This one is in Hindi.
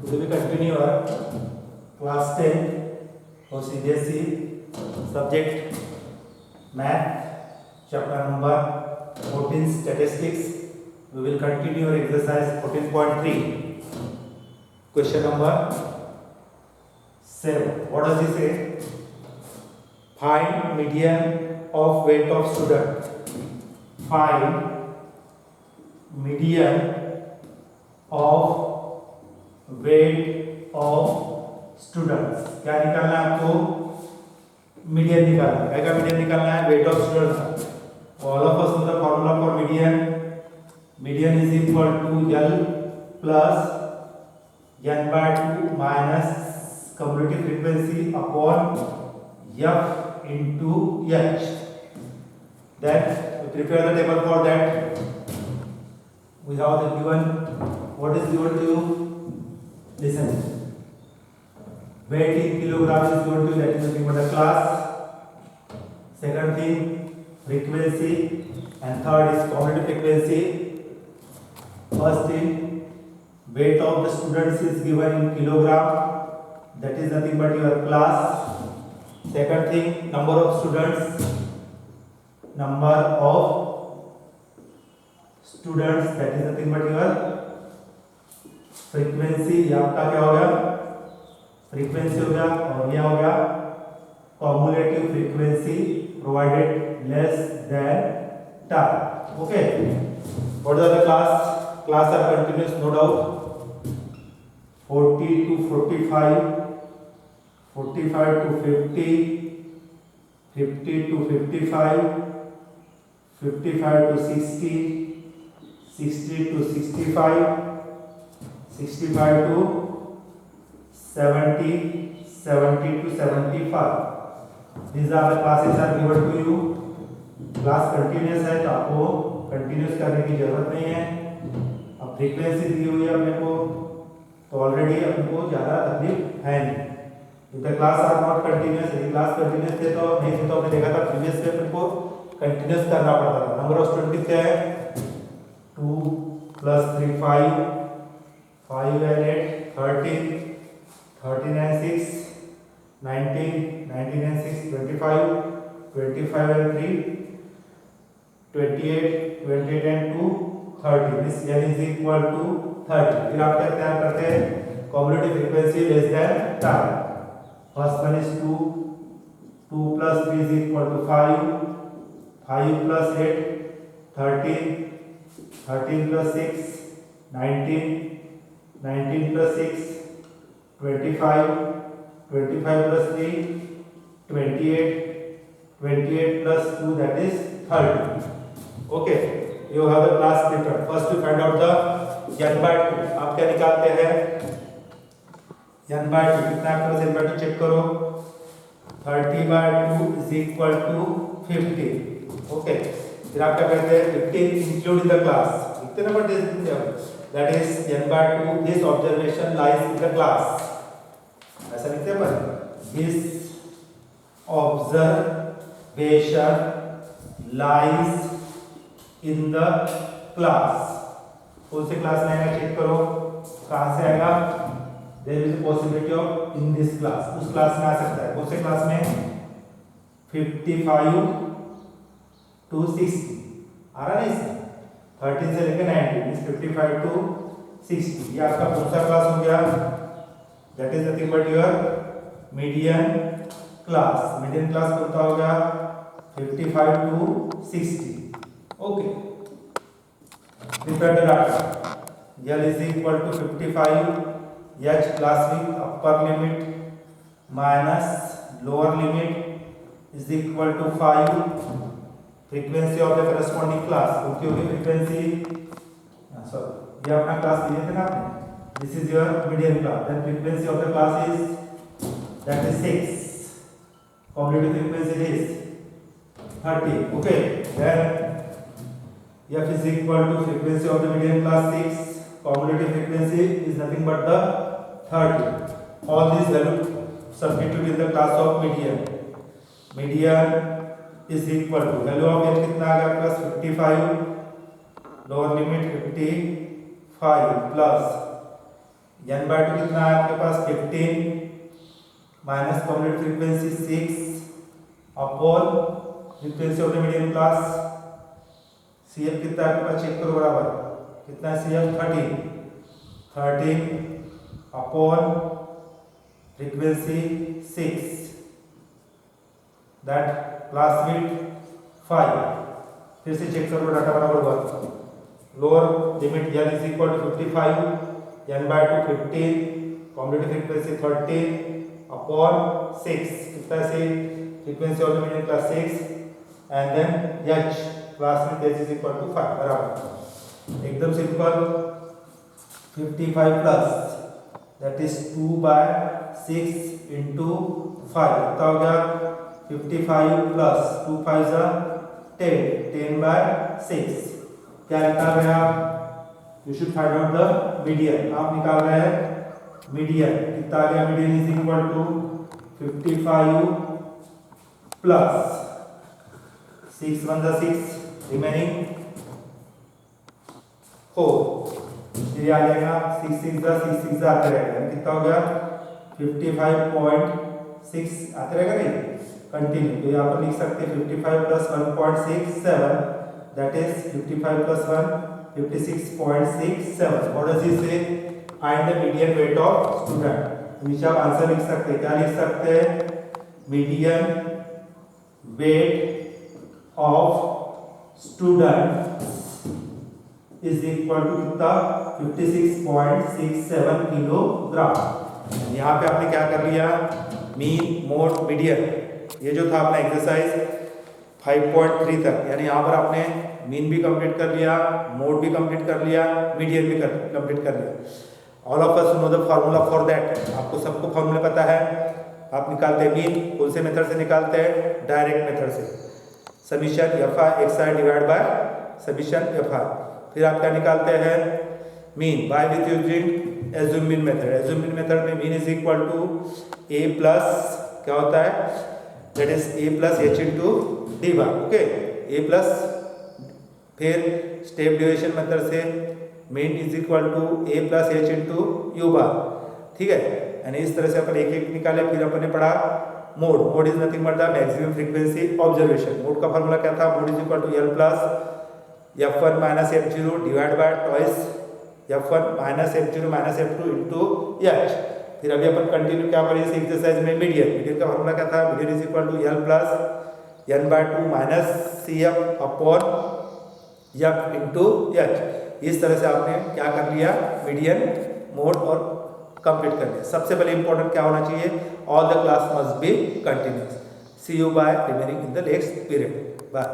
We will continue our class 10 or CBSE subject math, chapter number 14 statistics. We will continue our exercise 14.3. Question number 7. What does it say? Find median of weight of student. Find median of weight of students. क्या निकालना है आपको? मीडियन निकालना है. क्या मीडियन निकालना है? Weight of students. All of us know the formula for median. Median is equal to L plus n by 2 minus cumulative frequency upon f into h. Then we prepare the table for that. We have the given. What is given to you? Listen. Weight in kilogram is given to you. That is nothing but a class. Second thing, frequency, and third is cumulative frequency. First thing, weight of the students is given in kilogram. That is nothing but your class. Second thing, number of students. Number of students, that is nothing but your frequency. ये आपका क्या हो गया? फ्रीक्वेंसी हो गया. और ये हो गया cumulative frequency provided less than time. Okay. What are the class are continuous, no doubt. 40 to 45, 45 to 50, 50 to 55, 55 to 60, 60 to 65, 65 to 70, 70 to 75. These are the classes are given to you. Class continuous है तो आपको कंटिन्यूअस करने की जरूरत नहीं है. अब फ्रीक्वेंसी दी हुई है अपने को तो ऑलरेडी अपने को ज़्यादा तकलीफ है नहीं. If the class are not continuous, यदि क्लास कंटिन्यूअस थे तो नहीं थे तो आपने देखा था प्रीवियस में अपने को कंटिन्यूअस करना पड़ता था. नंबर ऑफ स्टूडेंट क्या है? 2 + 3 5, 5 and 8 13, 13 and 6 19, 19 and 6 25, 25 and 3 28, 28 and 2 30. This n is equal to 30. फिर आप क्या तैयार करते हैं? Cumulative frequency less than time. First one is 2, 2 + 3 is equal to 5, 5 + 8 13, 13 + 6 19, 19 + 6 25, 25 + 3 28, 28 + 2 that is 30. Okay, you have the class prepared. First you find out the n by 2. आप क्या निकालते हैं? n by 2 कितना है? n by 2 चेक करो. 30 by 2 is equal to 50. Okay, फिर आप क्या करते हैं? 15 include in the class. कितने नंबर दे देते हैं? That is n by 2. This observation lies in the class. ऐसा लिखते हैं पर this observation lies in the class. कौन से क्लास में आएगा चेक करो. कहाँ से आएगा? There is a possibility of in this class. उस क्लास में आ सकता है. कौन से क्लास में? 55 to 60 आ रहा है इसमें. 13 से लेकर 19 मींस 55 to 60. ये आपका कौन सा क्लास हो गया? That is nothing but your median class. Median class कौन सा हो गया? 55 to 60. Okay. Prepare the data. L is equal to 55. H class with upper limit minus lower limit is equal to 5. Frequency of the corresponding class. क्योंकि frequency sorry ये अपना क्लास दिए थे ना आपने. This is your median class. Then frequency of the class is that is 6. Cumulative frequency is 30. Okay. Then f is equal to frequency of the median class 6. Cumulative frequency is nothing but the 30. All these values substitute in the class of median. Median is equal to value of n कितना आ गया? Plus 55, lower limit 55 plus n by 2 कितना है आपके पास 15 minus complete frequency 6 upon frequency of the medium class. CF कितना है आपके पास चेक करो बराबर कितना है CF 13 upon frequency 6 that class width 5। फिर से चेक करो डाटा बराबर हुआ। Lower limit n is equal to 55 n by 2 15 complete frequency 13 upon 6 कितना से frequency of the medium class 6 and then h class width h is equal to 5 बराबर एकदम simple. 55 plus that is 2 by 6 into 5 कितना हो गया 55 प्लस 2 5 10 बाय 6 क्या निकाल रहे हैं आप you should find out the median. आप निकाल रहे हैं मीडियन कितना आ गया median is equal to 55 plus 6 1 6 remaining 4 ये आ जाएगा 6 6 आते रहेगा कितना हो गया 55.6 आते रहेगा नहीं कंटिन्यू। तो यहाँ पर लिख सकते हैं 55 plus 1.67 that is 55 plus 1 56.67। What does he say find the median weight of student. नीचे आप आंसर लिख सकते हैं क्या लिख सकते हैं median weight of student is equal to कितना 56.67 किलोग्राम। यहाँ पे आपने क्या कर लिया मीन मोड मीडियन ये जो था अपना एक्सरसाइज 5.3 तक यानी यहाँ पर आपने मीन भी कंप्लीट कर लिया मोड भी कंप्लीट कर लिया मीडियन भी कंप्लीट कर लिया। All of us know the formula for that. आपको सबको फार्मूला पता है। आप निकालते हैं मीन कौन से मेथड से निकालते हैं डायरेक्ट मेथड से summation F I X I divide by summation F I. फिर आप क्या निकालते हैं mean by with using assume mean method. Assume mean method में mean is equal to A plus क्या होता है that is A plus H into D bar. Okay A plus फिर स्टेप डिविजन मेथड से mean is equal to A plus H into U bar. ठीक है यानी इस तरह से अपन एक एक निकाले। फिर अपन ने पढ़ा mode. Mode is nothing but the maximum frequency observation. Mode का फॉर्मूला क्या था mode is equal to L plus f1 minus f0 divide by twice f1 minus f0 minus f2 into h। फिर अभी अपन कंटिन्यू क्या करें इस एक्सरसाइज में मीडियन। मीडियन का फॉर्मूला क्या था median is equal to L plus n by 2 minus C F upon f into h। इस तरह से आपने क्या कर लिया मीडियन मोड और कंप्लीट कर लिया। सबसे पहले इंपॉर्टेंट क्या होना चाहिए all the class must be continuous. See you bye remaining in the next period bye.